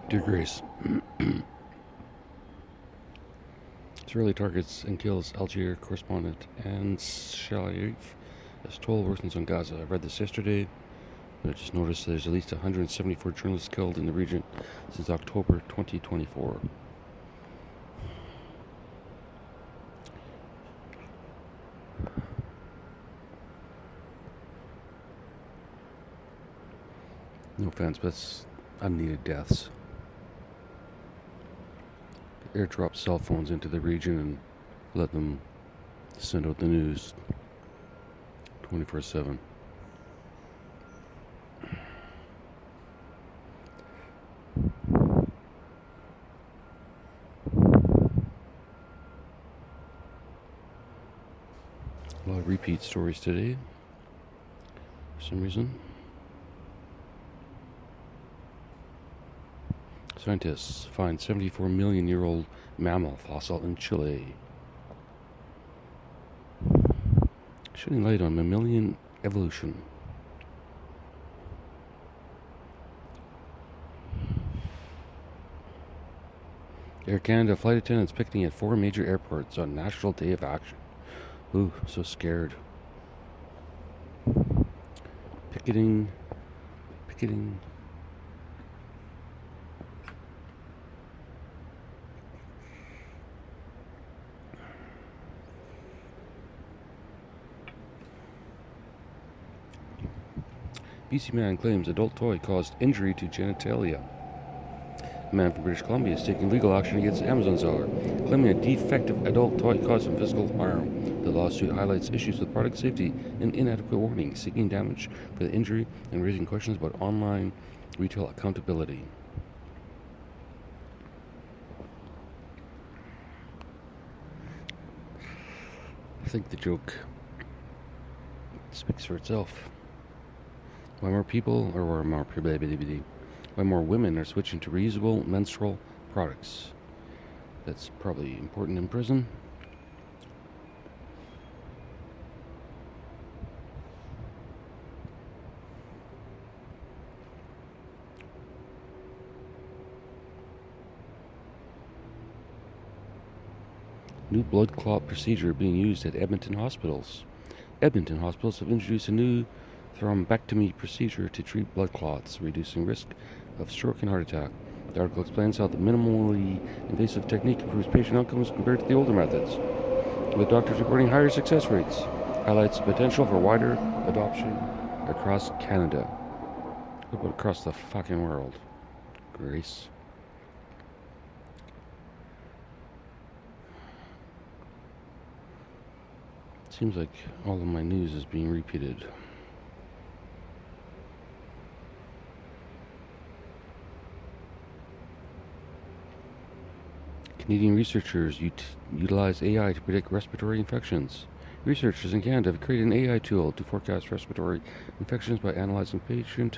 Dear Grace, Israeli targets and kills Algeria correspondent Anshalayev as toll worsens on Gaza. I read this yesterday, but I just noticed there's at least 174 journalists killed in the region since October 2024. No offense, but it's unneeded deaths. Airdrop cell phones into the region and let them send out the news 24/7. A lot of repeat stories today for some reason. Scientists find 74 million year old mammal fossil in Chile, shedding light on mammalian evolution. Air Canada flight attendants picketing at 4 major airports on National Day of Action. Ooh, so scared. Picketing. BC man claims adult toy caused injury to genitalia. A man from British Columbia is taking legal action against Amazon seller, claiming a defective adult toy caused him physical harm. The lawsuit highlights issues with product safety and inadequate warning, seeking damage for the injury and raising questions about online retail accountability. I think the joke speaks for itself. Why more women are switching to reusable menstrual products? That's probably important in prison. New blood clot procedure being used at Edmonton hospitals. Edmonton hospitals have introduced a new thrombectomy procedure to treat blood clots, reducing risk of stroke and heart attack. The article explains how the minimally invasive technique improves patient outcomes compared to the older methods, with doctors reporting higher success rates. Highlights the potential for wider adoption across Canada. What about across the fucking world, Grace? Seems like all of my news is being repeated. Canadian researchers utilize AI to predict respiratory infections. Researchers in Canada have created an AI tool to forecast respiratory infections by analyzing patient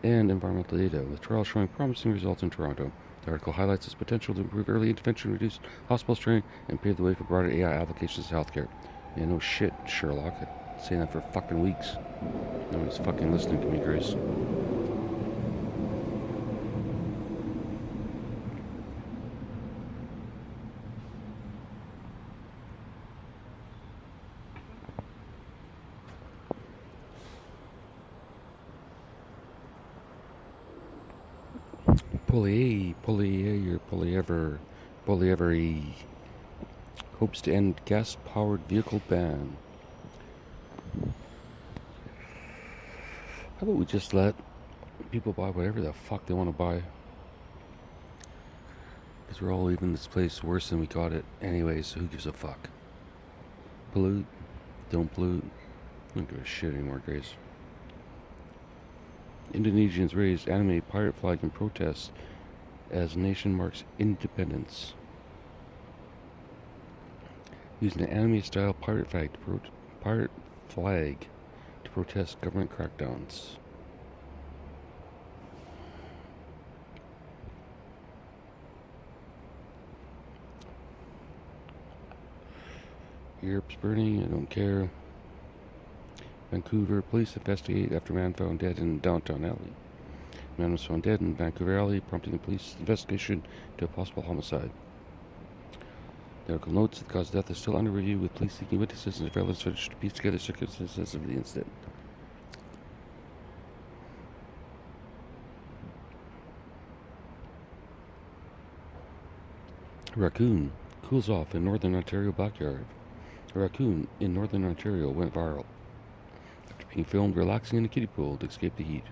and environmental data, with trials showing promising results in Toronto. The article highlights its potential to improve early intervention, reduce hospital strain, and pave the way for broader AI applications in healthcare. Yeah, no shit, Sherlock. I've been saying that for fucking weeks. Nobody's fucking listening to me, Grace. Polyevery hopes to end gas-powered vehicle ban. How about we just let people buy whatever the fuck they want to buy? Because we're all leaving this place worse than we got it anyway, so who gives a fuck? Pollute, don't pollute. I don't give a shit anymore, Grace. Indonesians raise anime pirate flag in protest as nation marks independence. Using an anime-style pirate flag to protest government crackdowns. Europe's burning, I don't care. Vancouver police investigate after man found dead in downtown alley. The man was found dead in Vancouver Alley, prompting the police investigation to a possible homicide. The article notes that the cause of death is still under review, with police seeking witnesses and surveillance footage to piece together circumstances of the incident. A raccoon cools off in Northern Ontario backyard. A raccoon in Northern Ontario went viral after being filmed relaxing in a kiddie pool to escape the heat.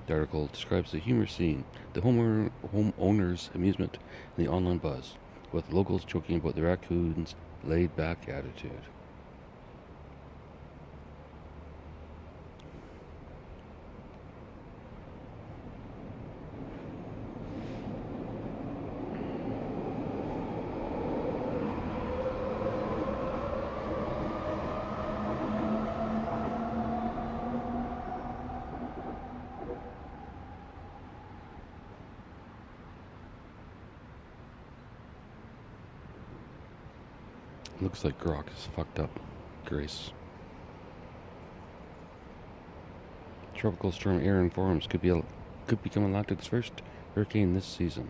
The article describes the humorous scene, the homeowner's amusement, and the online buzz, with locals joking about the raccoon's laid-back attitude. Looks like Grok is fucked up. Grace. Tropical storm Aaron forms could become Atlantic's first hurricane this season.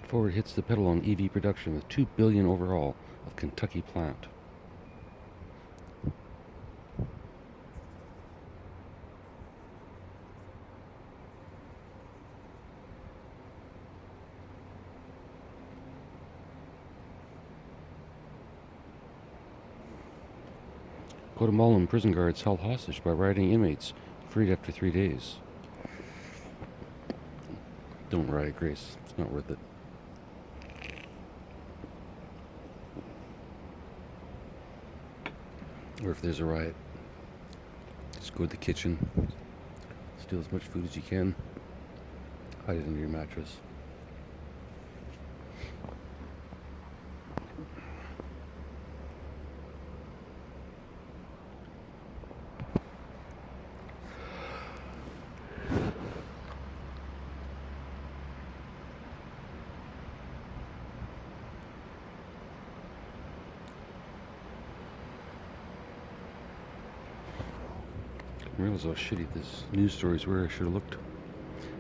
Ford hits the pedal on EV production with $2 billion overhaul of Kentucky plant. Guatemalan prison guards held hostage by rioting inmates, freed after 3 days. Don't riot, Grace. It's not worth it. Or if there's a riot, just go to the kitchen, steal as much food as you can, hide it under your mattress. I realize how shitty this news stories were. I should have looked.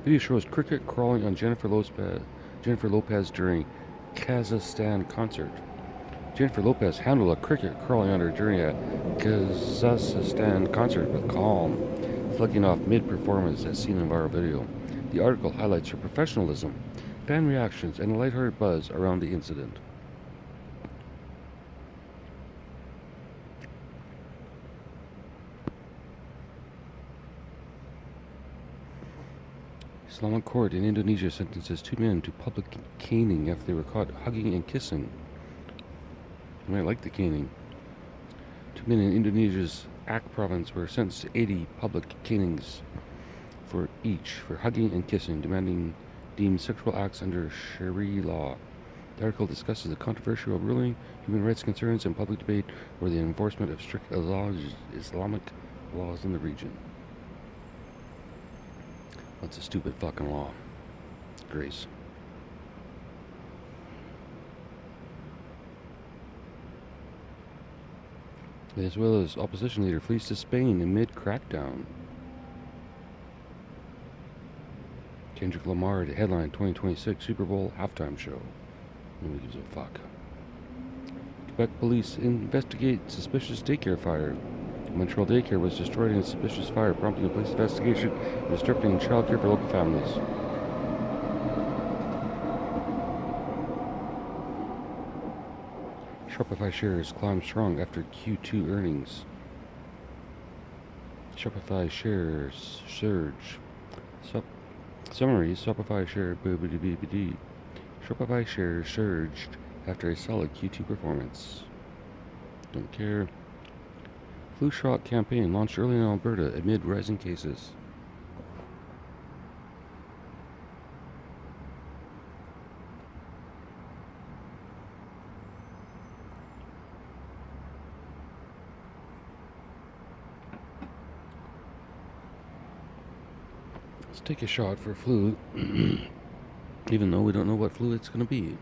Video shows cricket crawling on Jennifer Lopez during Kazakhstan concert. Jennifer Lopez handled a cricket crawling on her during a Kazakhstan concert with calm, flicking off mid-performance as seen in viral video. The article highlights her professionalism, fan reactions, and a lighthearted buzz around the incident. Islamic court in Indonesia sentences 2 men to public caning after they were caught hugging and kissing. You might like the caning. 2 men in Indonesia's Aceh province were sentenced to 80 public canings for each for hugging and kissing, deemed sexual acts under Sharia law. The article discusses the controversial ruling, human rights concerns, and public debate over the enforcement of strict Islamic laws in the region. That's a stupid fucking law. Grace. Venezuela's opposition leader flees to Spain amid crackdown. Kendrick Lamar to headline 2026 Super Bowl halftime show. Nobody gives a fuck. Quebec police investigate suspicious daycare fire. Montreal daycare was destroyed in a suspicious fire, prompting a police investigation and disrupting childcare for local families. Shopify shares climb strong after Q2 earnings. Shopify shares surge. Summary: Shopify shares surged after a solid Q2 performance. Don't care. Flu shot campaign launched early in Alberta amid rising cases. Let's take a shot for flu, even though we don't know what flu it's going to be.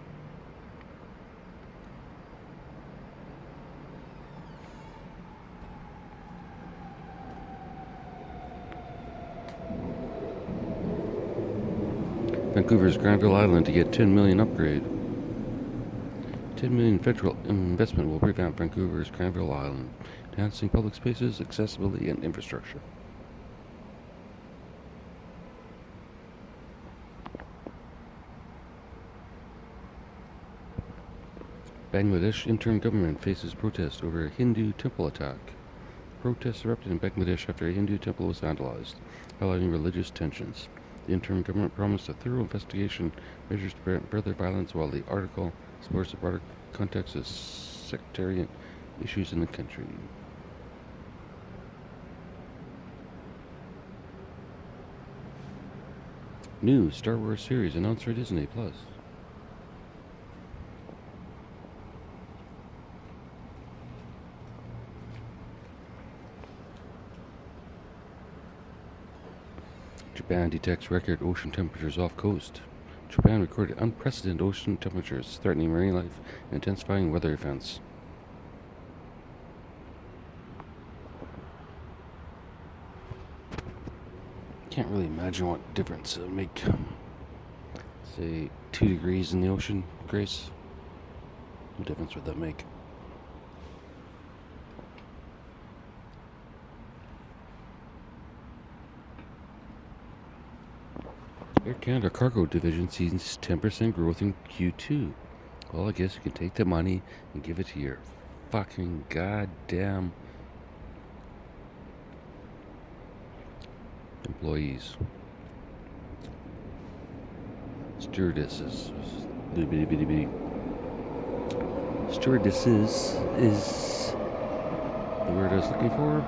Vancouver's Granville Island to get $10 million upgrade. $10 million federal investment will revamp Vancouver's Granville Island, enhancing public spaces, accessibility, and infrastructure. Bangladesh interim government faces protest over a Hindu temple attack. Protests erupted in Bangladesh after a Hindu temple was vandalized, highlighting religious tensions. The interim government promised a thorough investigation, measures to prevent further violence, while the article explores the broader context of sectarian issues in the country. New Star Wars series announced for Disney Plus. Japan detects record ocean temperatures off coast. Japan recorded unprecedented ocean temperatures, threatening marine life and intensifying weather events. Can't really imagine what difference it would make. Say 2 degrees in the ocean, Grace. What difference would that make? Air Canada Cargo Division sees 10% growth in Q2. Well, I guess you can take the money and give it to your fucking goddamn employees. Stewardesses. Stewardesses is the word I was looking for.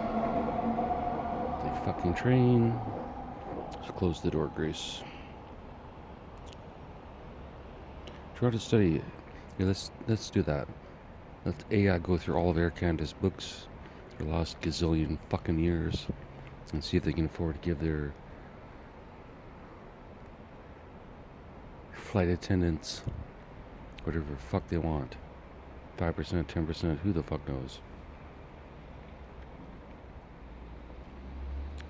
They fucking train. Just close the door, Grace. Toronto study. Yeah, let's do that. Let AI go through all of Air Canada's books for the last gazillion fucking years and see if they can afford to give their flight attendants whatever the fuck they want. 5%, 10%, who the fuck knows?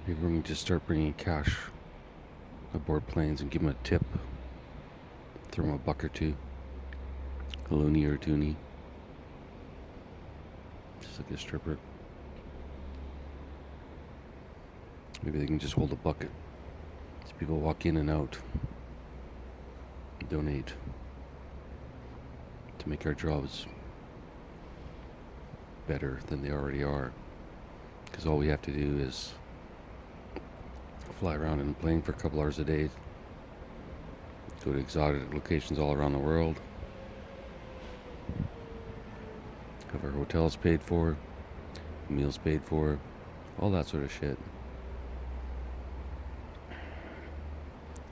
Maybe we're going to start bringing cash aboard planes and give them a tip. Throw them a buck or two. A loony or a toonie. Just like a stripper. Maybe they can just hold a bucket as people walk in and out. Donate. To make our jobs better than they already are. Because all we have to do is fly around in a plane for a couple hours a day. Go to exotic locations all around the world. Have our hotels paid for. Meals paid for. All that sort of shit. I'm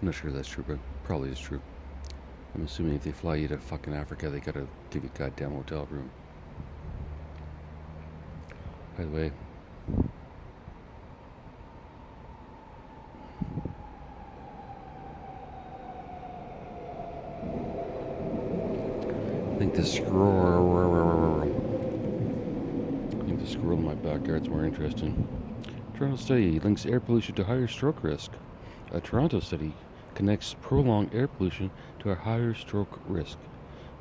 not sure that's true, but probably is true. I'm assuming if they fly you to fucking Africa, they gotta give you a goddamn hotel room. By the way, I think the squirrel in my backyard's more interesting. Toronto study links air pollution to higher stroke risk. A Toronto study connects prolonged air pollution to a higher stroke risk.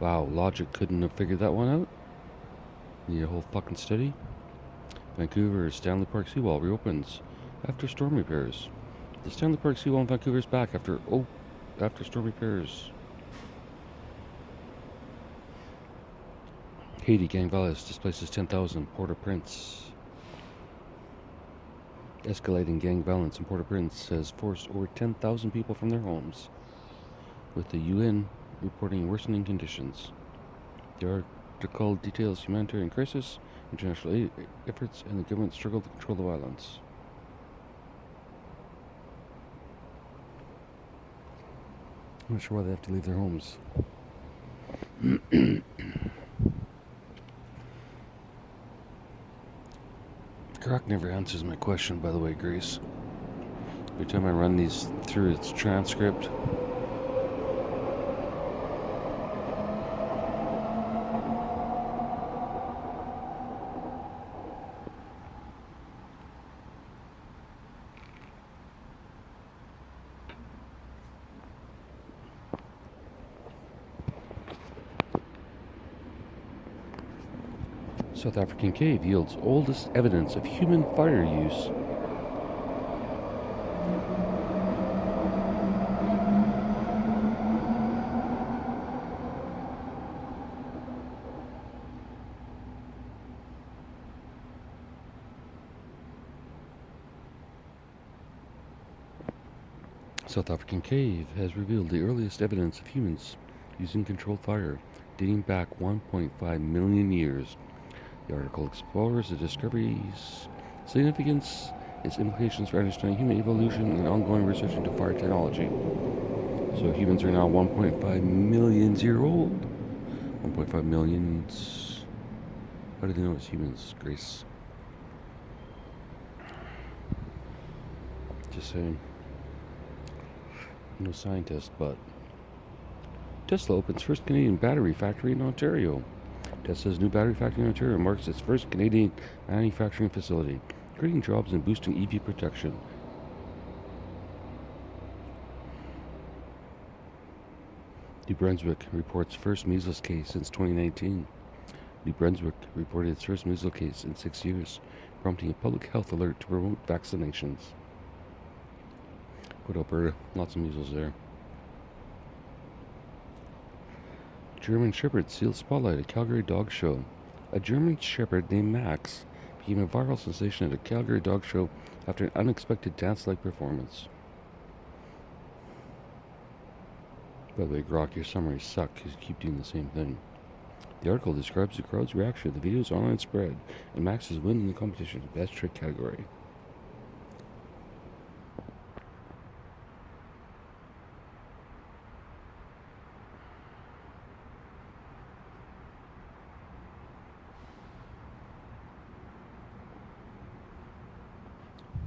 Wow, logic couldn't have figured that one out? Need a whole fucking study? Vancouver's Stanley Park seawall reopens after storm repairs. The Stanley Park seawall in Vancouver is back after storm repairs. Haiti gang violence displaces 10,000. Port-au-Prince. Escalating gang violence in Port-au-Prince has forced over 10,000 people from their homes, with the UN reporting worsening conditions. The article details humanitarian crisis, international aid efforts, and the government's struggle to control the violence. I'm not sure why they have to leave their homes. Grok never answers my question, by the way, Grace. Every time I run these through its transcript, South African cave yields oldest evidence of human fire use. South African cave has revealed the earliest evidence of humans using controlled fire, dating back 1.5 million years. The article explores the discovery's significance, its implications for understanding human evolution, and ongoing research into fire technology. So humans are now 1.5 million years old. 1.5 million. How do they know it's humans, Grace? Just saying. No scientist, but Tesla opens first Canadian battery factory in Ontario. Tesla's new battery factory in Ontario marks its first Canadian manufacturing facility, creating jobs and boosting EV protection. New Brunswick reports first measles case since 2019. New Brunswick reported its first measles case in 6 years, prompting a public health alert to promote vaccinations. Go to Alberta, lots of measles there. German Shepherd sealed spotlight at Calgary Dog Show. A German Shepherd named Max became a viral sensation at a Calgary Dog Show after an unexpected dance-like performance. By the way, Grok, your summaries suck because you keep doing the same thing. The article describes the crowd's reaction to the video's online spread and Max's win in the competition in the best trick category.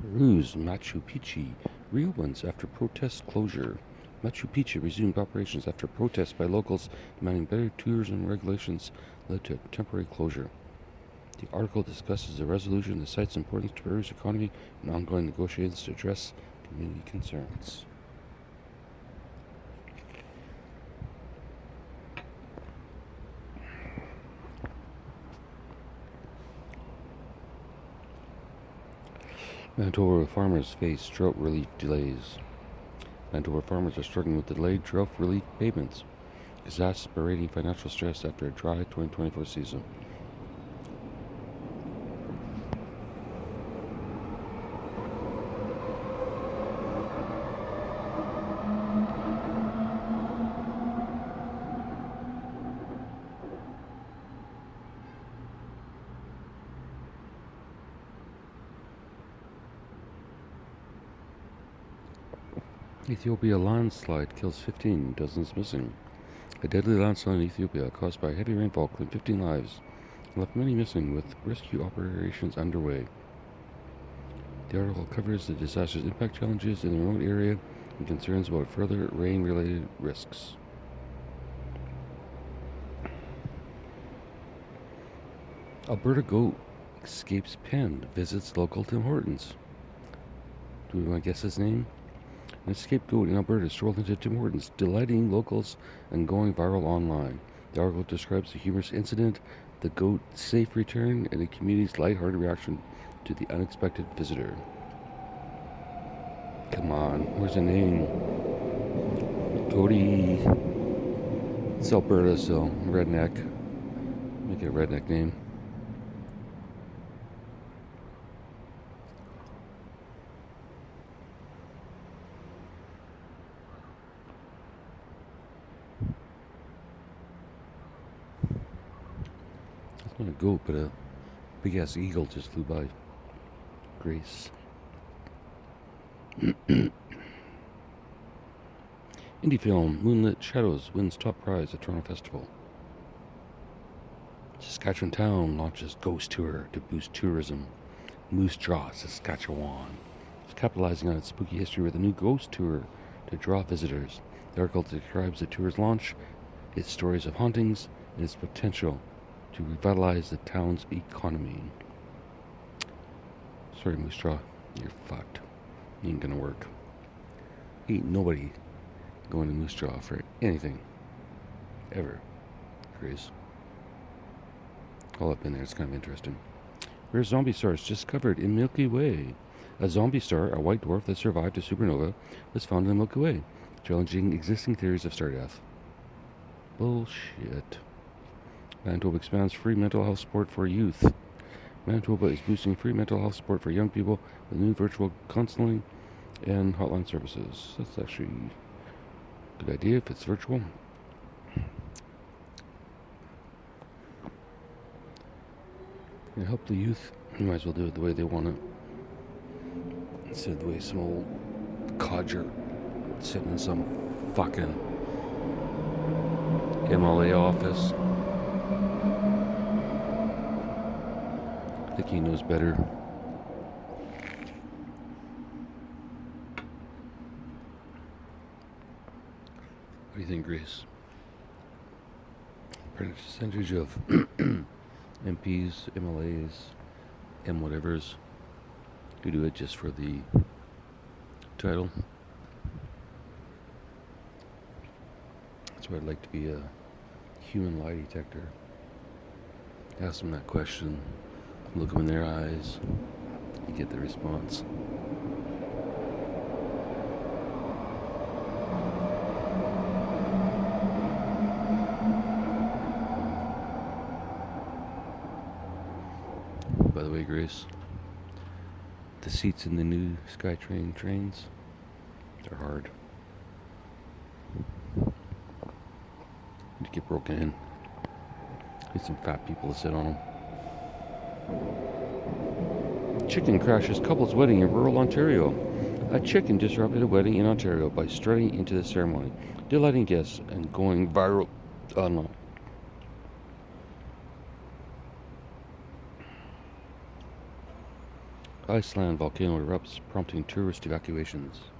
Peru's Machu Picchu reopens after protest closure. Machu Picchu resumed operations after protests by locals demanding better tourism regulations led to a temporary closure. The article discusses the resolution, the site's importance to Peru's economy, and ongoing negotiations to address community concerns. Manitoba farmers face drought relief delays. Manitoba farmers are struggling with delayed drought relief payments, exacerbating financial stress after a dry 2024 season. Ethiopia landslide kills 15, dozens missing. A deadly landslide in Ethiopia caused by heavy rainfall claimed 15 lives and left many missing, with rescue operations underway. The article covers the disaster's impact, challenges in the remote area, and concerns about further rain-related risks. Alberta goat escapes pen, visits local Tim Hortons. Do we want to guess his name? An escaped goat in Alberta strolled into Tim Hortons, delighting locals and going viral online. The article describes the humorous incident, the goat's safe return, and the community's lighthearted reaction to the unexpected visitor. Come on, where's the name? Goaty. It's Alberta, so redneck. Make it a redneck name. Not a goat, but a big ass eagle just flew by. Grace. Indie film Moonlit Shadows wins top prize at Toronto Festival. Saskatchewan town launches ghost tour to boost tourism. Moose Jaw, Saskatchewan is capitalizing on its spooky history with a new ghost tour to draw visitors. The article describes the tour's launch, its stories of hauntings, and its potential to revitalize the town's economy. Sorry, Moose Jaw, you're fucked. Ain't gonna work. Ain't nobody going to Moose Jaw for anything. Ever. Grace. all up in there. It's kind of interesting. Rare zombie stars discovered in Milky Way. A zombie star, a white dwarf that survived a supernova, was found in the Milky Way, challenging existing theories of star death. Bullshit. Manitoba expands free mental health support for youth. Manitoba is boosting free mental health support for young people with new virtual counseling and hotline services. That's actually a good idea if it's virtual. To help the youth, you might as well do it the way they want it. Instead of the way some old codger sitting in some fucking MLA office. I think he knows better. What do you think, Grace? Percentage of MPs, MLAs, and whatevers who do it just for the title. That's why I'd like to be a human lie detector. Ask them that question, look them in their eyes, you get the response. By the way, Grace, the seats in the new SkyTrain trains, they're hard. To get broken in. Need some fat people to sit on them. Chicken crashes couple's wedding in rural Ontario. A chicken disrupted a wedding in Ontario by strutting into the ceremony, delighting guests and going viral online. Iceland volcano erupts, prompting tourist evacuations.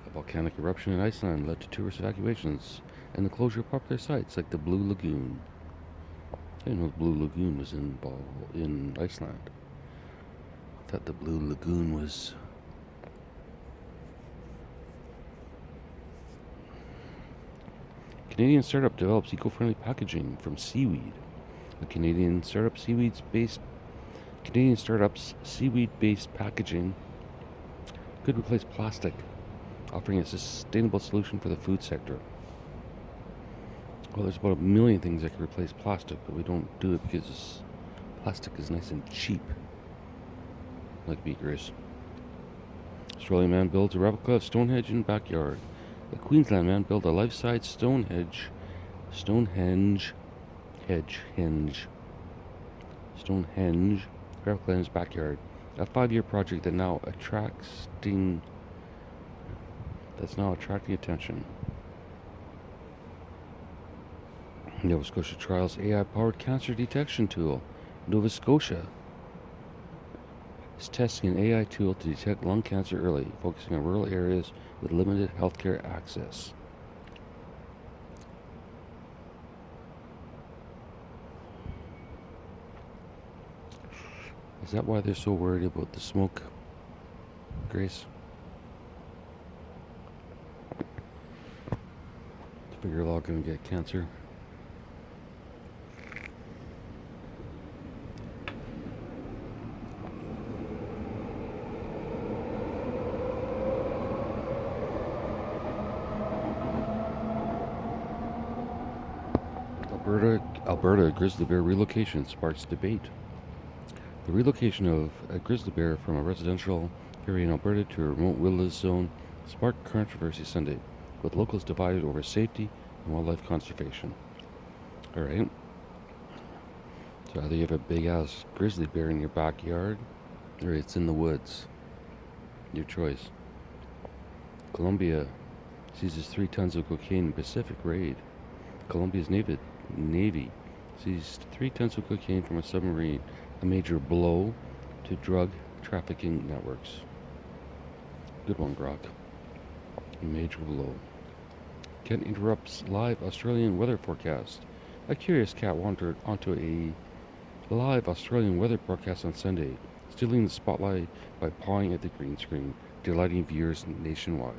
A volcanic eruption in Iceland led to tourist evacuations and the closure of popular sites like the Blue Lagoon. I didn't know the Blue Lagoon was in Iceland. I thought the Blue Lagoon was... Canadian startup develops eco-friendly packaging from seaweed. A Canadian startup's seaweed-based packaging could replace plastic, offering a sustainable solution for the food sector. Well, there's about 1 million things that can replace plastic, but we don't do it because plastic is nice and cheap. Like beakers. Australian man builds a replica of Stonehenge in backyard. A Queensland man built a life-size Stonehenge replica in his backyard. A 5-year project that's now attracting attention. Nova Scotia trials AI-powered cancer detection tool. Nova Scotia is testing an AI tool to detect lung cancer early, focusing on rural areas with limited healthcare access. Is that why they're so worried about the smoke, Grace? To figure they're all going to get cancer. Alberta grizzly bear relocation sparks debate. The relocation of a grizzly bear from a residential area in Alberta to a remote wilderness zone sparked controversy Sunday, with locals divided over safety and wildlife conservation. Alright. So either you have a big ass grizzly bear in your backyard, or it's in the woods. Your choice. Colombia seizes 3 tons of cocaine in Pacific raid. Colombia's Navy seized 3 tons of cocaine from a submarine, a major blow to drug trafficking networks. Good one, Grok. A major blow. Kent interrupts live Australian weather forecast. A curious cat wandered onto a live Australian weather broadcast on Sunday, stealing the spotlight by pawing at the green screen, delighting viewers nationwide.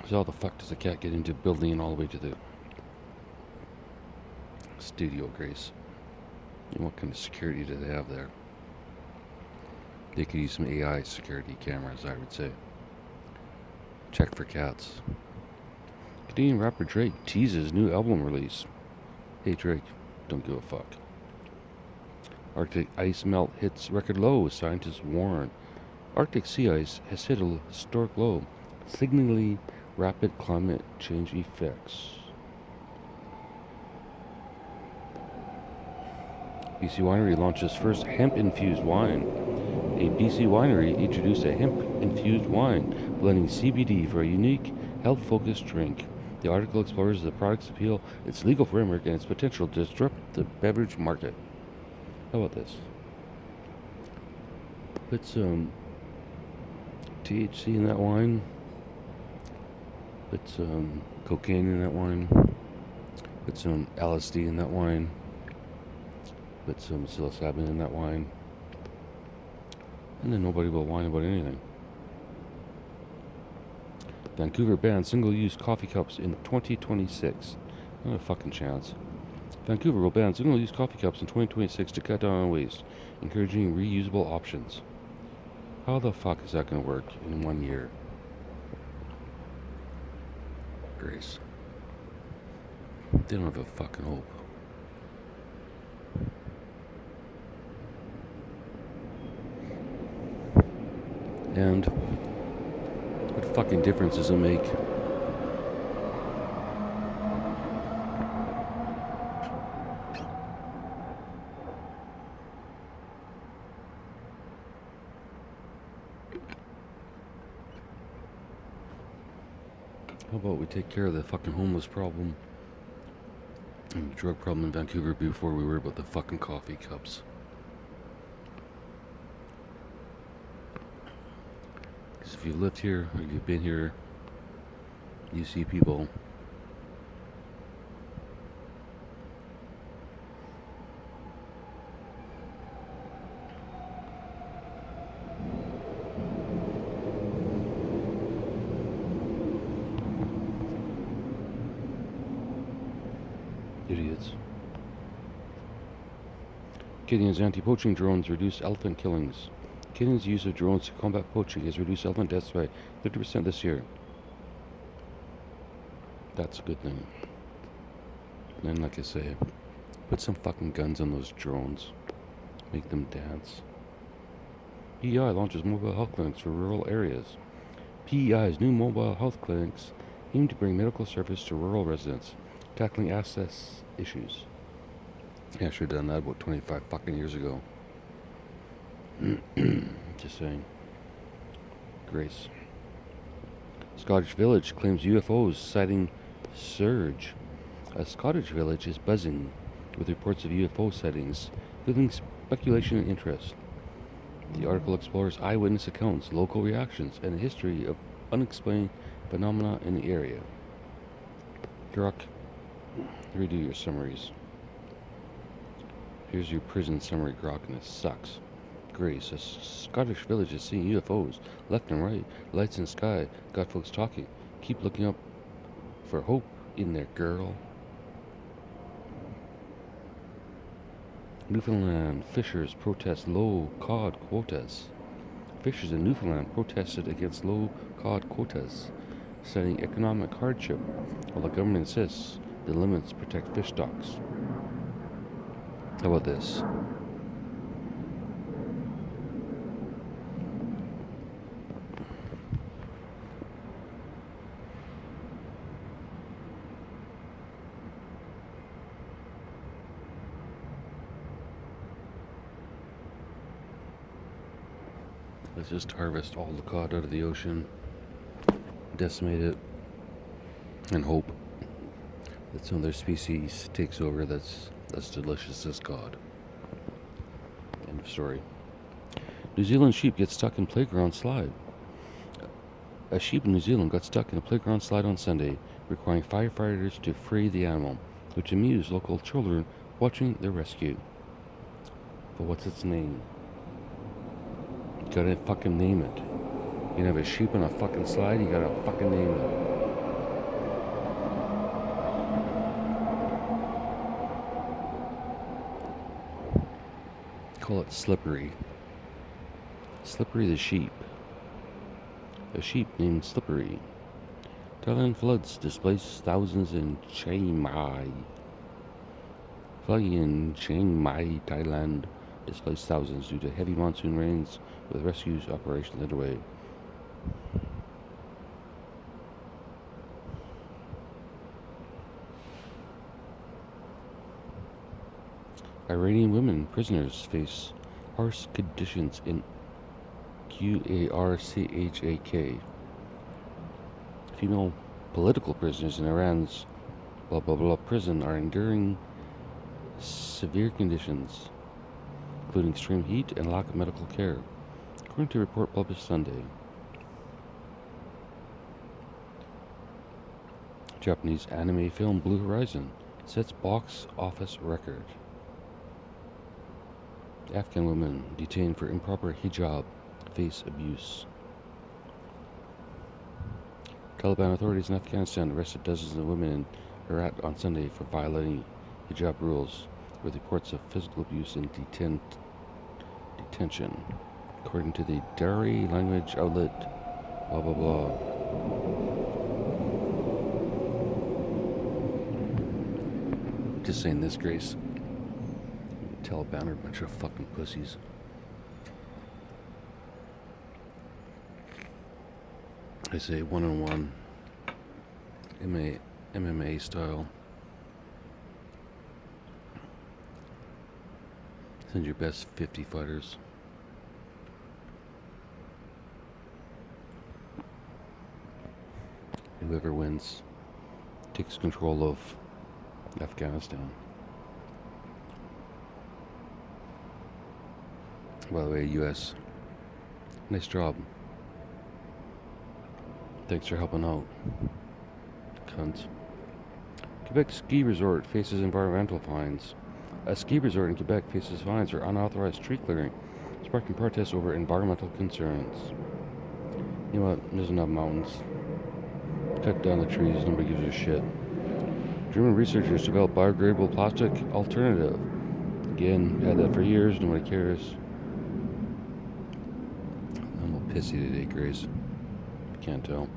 So how the fuck does a cat get into a building and all the way to the studio, Grace? And what kind of security do they have there? They could use some AI security cameras, I would say. Check for cats. Canadian rapper Drake teases new album release. Hey Drake, don't give a fuck. Arctic ice melt hits record low, scientists warn. Arctic sea ice has hit a historic low, signaling rapid climate change effects. BC Winery launches first hemp-infused wine. A BC winery introduced a hemp-infused wine, blending CBD for a unique, health-focused drink. The article explores the product's appeal, its legal framework, and its potential to disrupt the beverage market. How about this? Put some THC in that wine. Put some cocaine in that wine. Put some LSD in that wine. Put some psilocybin in that wine. And then nobody will whine about anything. Vancouver bans single-use coffee cups in 2026. Not a fucking chance. Vancouver will ban single-use coffee cups in 2026 to cut down on waste, encouraging reusable options. How the fuck is that going to work in 1 year? Grace. They don't have a fucking hope. And what fucking difference does it make? How about we take care of the fucking homeless problem and the drug problem in Vancouver before we worry about the fucking coffee cups? Because if you've lived here or you've been here, you see people idiots. Canadians' anti-poaching drones reduce elephant killings. Canadians' use of drones to combat poaching has reduced elephant deaths by 50% this year. That's a good thing. And like I say, put some fucking guns on those drones. Make them dance. PEI launches mobile health clinics for rural areas. PEI's new mobile health clinics aim to bring medical service to rural residents, tackling access issues. Yeah, I should have done that about 25 fucking years ago. Just saying. Grace. Scottish village claims UFOs sighting surge. A Scottish village is buzzing with reports of UFO sightings, fueling speculation and interest. The article explores eyewitness accounts, local reactions, and a history of unexplained phenomena in the area. Grok, redo your summaries. Here's your prison summary, Grok, and it sucks. Grace, a Scottish village is seeing UFOs left and right, lights in the sky, got folks talking. Keep looking up for hope in there, girl. Newfoundland fishers protest low cod quotas. Fishers in Newfoundland protested against low cod quotas, citing economic hardship, while the government insists the limits protect fish stocks. How about this? Let's just harvest all the cod out of the ocean, decimate it, and hope that some other species takes over that's delicious as cod. End of story. New Zealand sheep gets stuck in playground slide. A sheep in New Zealand got stuck in a playground slide on Sunday, requiring firefighters to free the animal, which amused local children watching the rescue. But what's its name? You gotta fucking name it. You can have a sheep on a fucking slide, you gotta fucking name it. call it Slippery. Slippery the sheep. A sheep named Slippery. Thailand floods displace thousands in Chiang Mai. Flooding in Chiang Mai, Thailand, displaced thousands due to heavy monsoon rains, with rescue operations underway. Iranian women prisoners face harsh conditions in Qarchak. Female political prisoners in Iran's blah blah blah prison are enduring severe conditions, including extreme heat and lack of medical care, according to a report published Sunday. Japanese anime film Blue Horizon sets box office record. Afghan women detained for improper hijab face abuse. Taliban authorities in Afghanistan arrested dozens of women in Herat on Sunday for violating hijab rules, with reports of physical abuse in detention, according to the Dari language outlet. Blah blah blah. Just saying this, Grace. Taliban are a bunch of fucking pussies. I say one-on-one MMA style. Send your best 50 fighters. Whoever wins takes control of Afghanistan. By the way, U.S., nice job. Thanks for helping out. Cunts. Quebec ski resort faces environmental fines. A ski resort in Quebec faces fines for unauthorized tree clearing, sparking protests over environmental concerns. You know what? There's enough mountains. Cut down the trees, nobody gives a shit. German researchers developed biodegradable plastic alternative. Again, had that for years, nobody cares. I'm a little pissy today, Grace. Can't tell.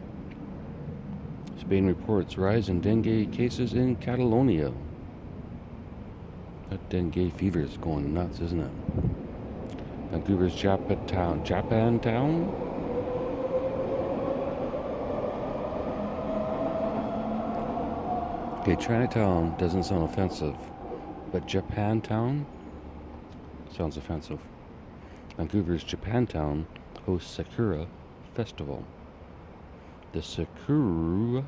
Spain reports rise in dengue cases in Catalonia. That dengue fever is going nuts, isn't it? Vancouver's Japantown? Okay, Chinatown doesn't sound offensive, but Japantown sounds offensive. Vancouver's Japantown hosts Sakura Festival. The Sakura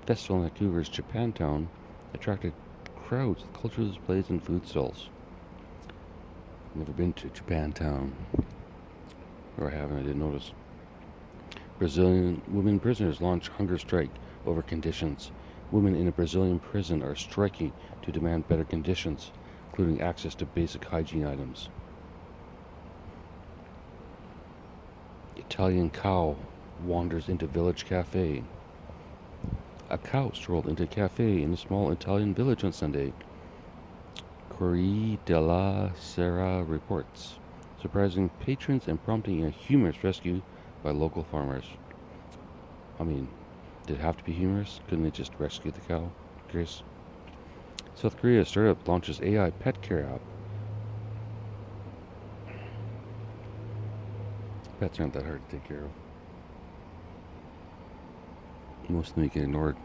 Festival in Vancouver's Japantown attracted crowds with cultural displays and food stalls. Never been to Japantown. Or I haven't, I didn't notice. Brazilian women prisoners launch hunger strike over conditions. Women in a Brazilian prison are striking to demand better conditions, including access to basic hygiene items. Italian cow wanders into village cafe. A cow strolled into a cafe in a small Italian village on Sunday. Corriere della Sera reports, surprising patrons and prompting a humorous rescue by local farmers. I mean, did it have to be humorous? Couldn't they just rescue the cow? Grace? South Korea startup launches AI pet care app. Pets aren't that hard to take care of. Most of them you can ignore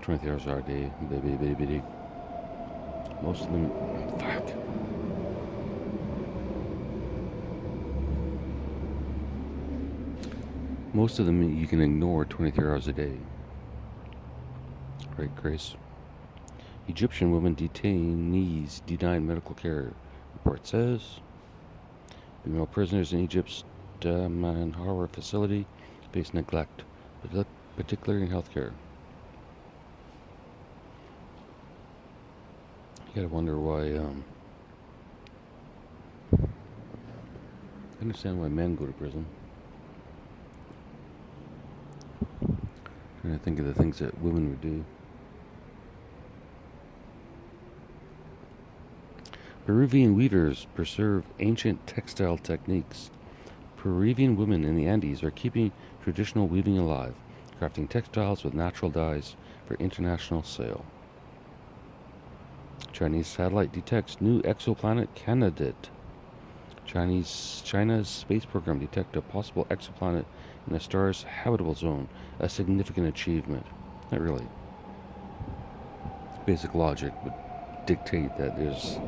23 hours a day. Baby. Most of them... Fuck. Most of them you can ignore 23 hours a day. Right, Grace? Egyptian woman detainees denied medical care, report says. Female prisoners in Egypt's Manhara facility face neglect, particularly in healthcare. You gotta wonder why, I understand why men go to prison. Trying to think of the things that women would do. Peruvian weavers preserve ancient textile techniques. Peruvian women in the Andes are keeping traditional weaving alive, crafting textiles with natural dyes for international sale. Chinese satellite detects new exoplanet candidate. China's space program detected a possible exoplanet in a star's habitable zone, a significant achievement. Not really. Basic logic would dictate that there's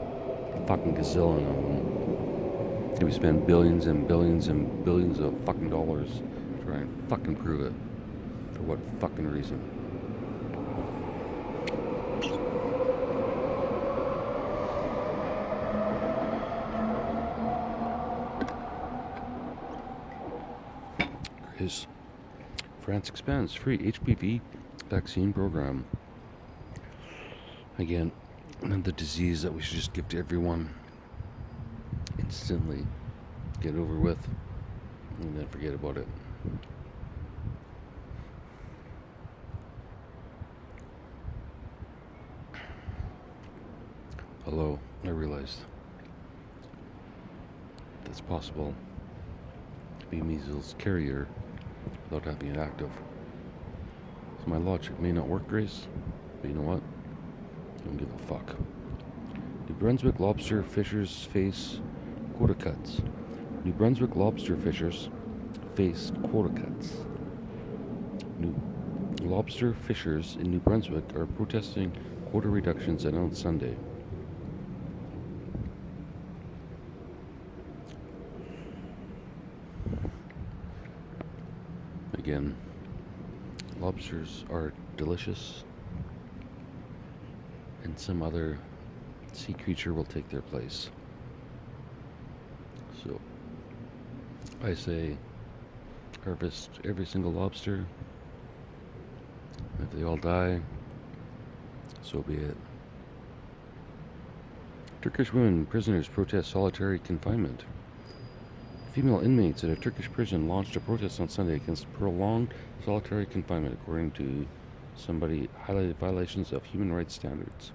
a fucking gazillion of them. And we spend billions and billions and billions of fucking dollars to try and fucking prove it. For what fucking reason? France expands free HPV vaccine program. Again, another disease that we should just give to everyone instantly, get over with, and then forget about it. Although I realized it's possible to be a measles carrier without having it active. So my logic may not work, Grace, but you know what? I don't give a fuck. New Brunswick lobster fishers face quota cuts. New Brunswick lobster fishers face quota cuts. New lobster fishers in New Brunswick are protesting quota reductions announced Sunday. Again, lobsters are delicious, and some other sea creature will take their place. So, I say harvest every single lobster. If they all die, so be it. Turkish women prisoners protest solitary confinement. Female inmates at a Turkish prison launched a protest on Sunday against prolonged solitary confinement, according to somebody highlighted violations of human rights standards.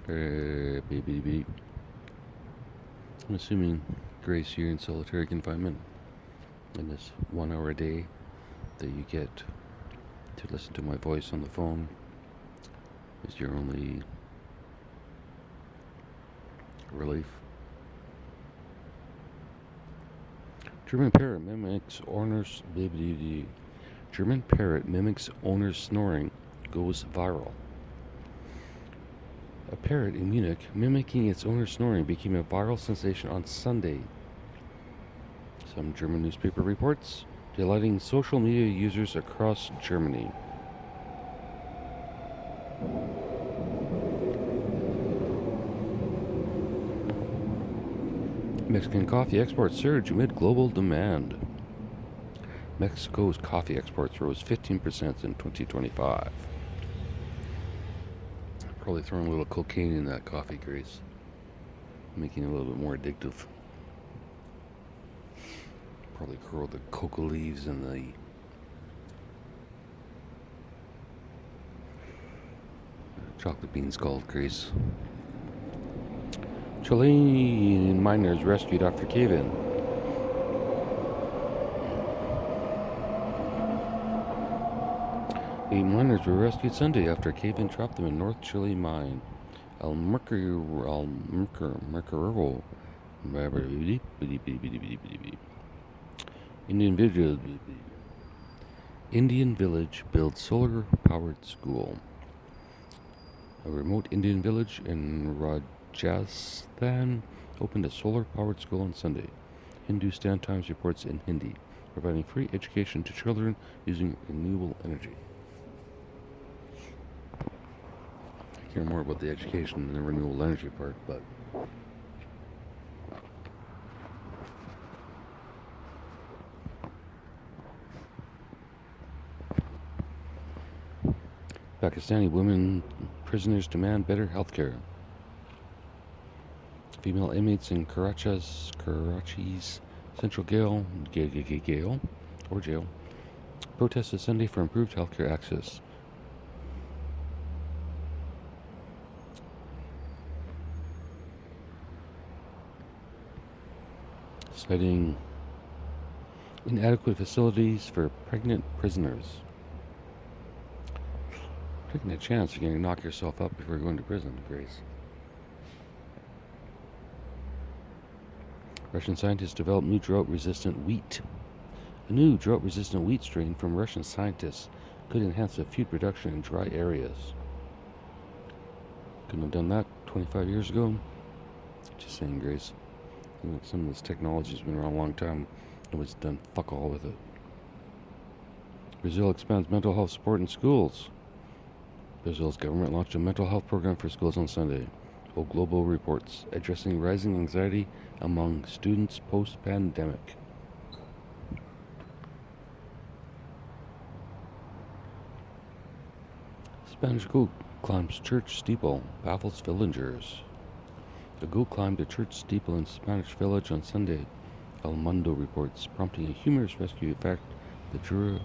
I'm assuming, Grace, you're in solitary confinement in this 1 hour a day that you get to listen to my voice on the phone is your only relief. German parrot mimics owner's snoring, goes viral. A parrot in Munich mimicking its owner's snoring became a viral sensation on Sunday. Some German newspaper reports, delighting social media users across Germany. Mexican coffee exports surge amid global demand. Mexico's coffee exports rose 15% in 2025. Probably throwing a little cocaine in that coffee, Grace, making it a little bit more addictive. Probably curl the coca leaves and the chocolate beans called, Grace. Chilean miners rescued after cave-in. Eight miners were rescued Sunday after a cave-in trapped them in North Chile mine. Indian village builds solar-powered school. A remote Indian village in Rajasthan opened a solar-powered school on Sunday. Hindustan Times reports in Hindi, providing free education to children using renewable energy. I care more about the education than the renewable energy part, but Pakistani women prisoners demand better health care. Female inmates in Karachi's Central Jail protested Sunday for improved healthcare access. citing inadequate facilities for pregnant prisoners. Taking a chance, you're going to knock yourself up before going to prison, Grace. Russian scientists develop new drought-resistant wheat. A new drought-resistant wheat strain from Russian scientists could enhance the food production in dry areas. Couldn't have done that 25 years ago. Just saying, Grace. Some of this technology's been around a long time. Nobody's done fuck all with it. Brazil expands mental health support in schools. Brazil's government launched a mental health program for schools on Sunday. O Globo reports, addressing rising anxiety among students post-pandemic. Spanish goat climbs church steeple, baffles villagers. A goat climbed a church steeple in Spanish village on Sunday, El Mundo reports, prompting a humorous rescue effort that drew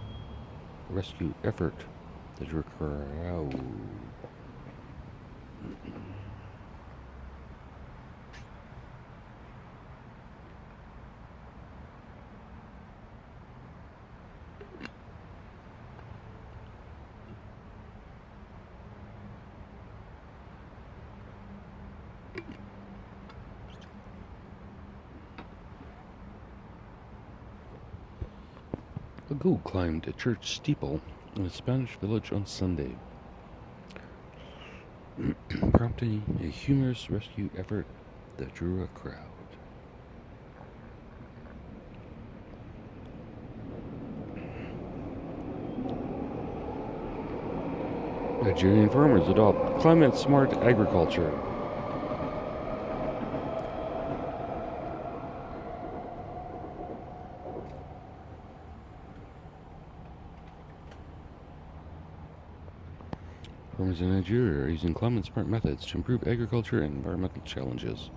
a crowd. A goat climbed a church steeple in a Spanish village on Sunday, prompting a humorous rescue effort that drew a crowd. Nigerian farmers adopt climate-smart agriculture. Farmers in Nigeria are using climate-smart methods to improve agriculture and environmental challenges.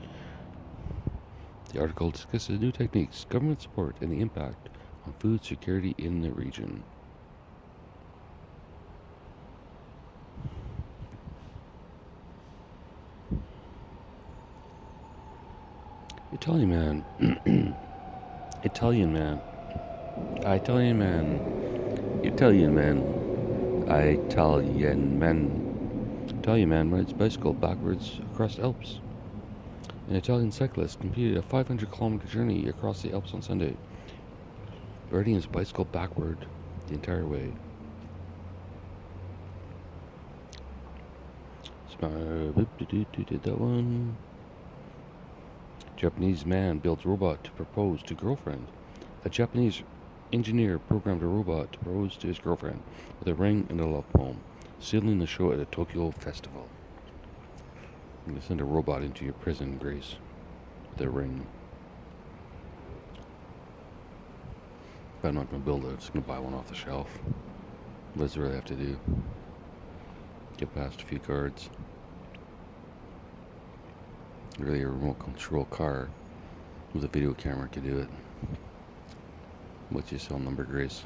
The article discusses new techniques, government support, and the impact on food security in the region. Italian man. Italian man. Italian man rides bicycle backwards across Alps. An Italian cyclist completed a 500-kilometer journey across the Alps on Sunday, riding his bicycle backward the entire way. Did that one. Japanese man builds robot to propose to girlfriend. A Japanese engineer programmed a robot to propose to his girlfriend with a ring and a love poem, sealing the show at a Tokyo festival. I'm going to send a robot into your prison, Grace, with a ring. But I'm not going to build it, I'm just going to buy one off the shelf. What does it really have to do? Get past a few cards. Really, a remote control car with a video camera could do it. What's your cell number, Grace?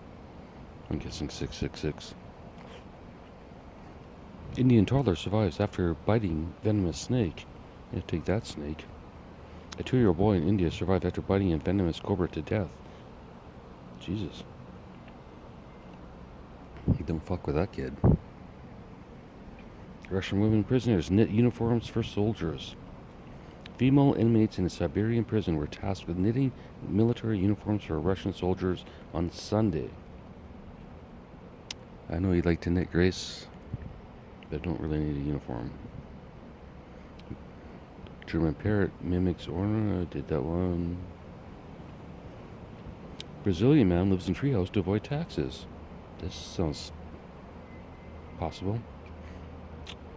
I'm guessing 666. Indian toddler survives after biting venomous snake. Yeah, take that, snake. A 2-year-old boy in India survived after biting a venomous cobra to death. Jesus. Don't fuck with that kid. Russian women prisoners knit uniforms for soldiers. Female inmates in a Siberian prison were tasked with knitting military uniforms for Russian soldiers on Sunday. I know you'd like to knit, Grace, but don't really need a uniform. German parrot mimics Orna. Did that one. Brazilian man lives in treehouse to avoid taxes. This sounds possible.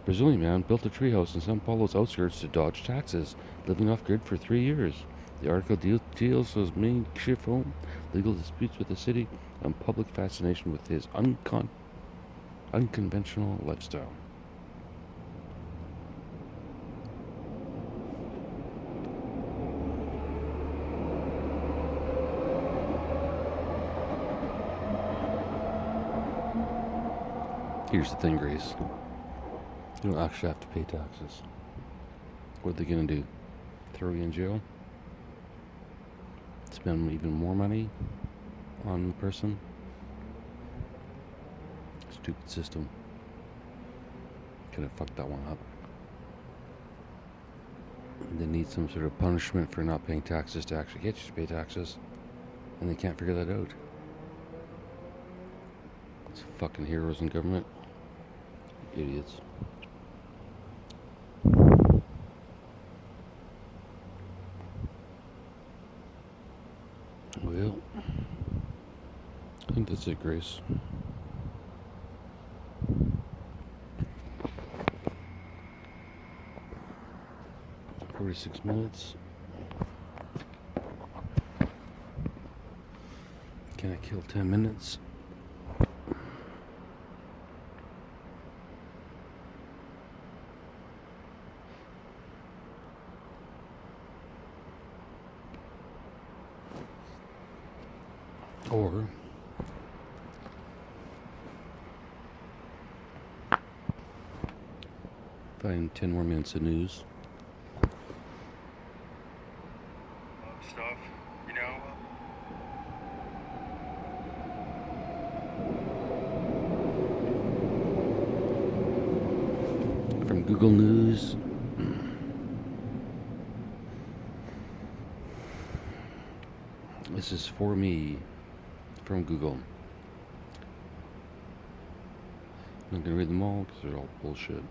Brazilian man built a treehouse in São Paulo's outskirts to dodge taxes, living off-grid for 3 years. The article deals with his makeshift home, legal disputes with the city, and public fascination with his unconventional lifestyle. Here's the thing, Grace. You don't actually have to pay taxes. What are they going to do? Throw you in jail? spend even more money on the person. Stupid system. Could have fucked that one up. They need some sort of punishment for not paying taxes to actually get you to pay taxes. And they can't figure that out. It's fucking heroes in government. Idiots. Well, I think that's it, Grace. $46. Can I kill 10 minutes? Or find 10 more minutes of news. Stuff, you know. From Google News. This is for me from Google. I'm not going to read them all because they're all bullshit.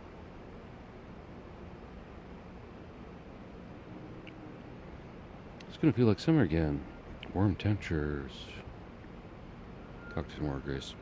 It's going to feel like summer again. Warm temperatures. Talk to you tomorrow, Grace.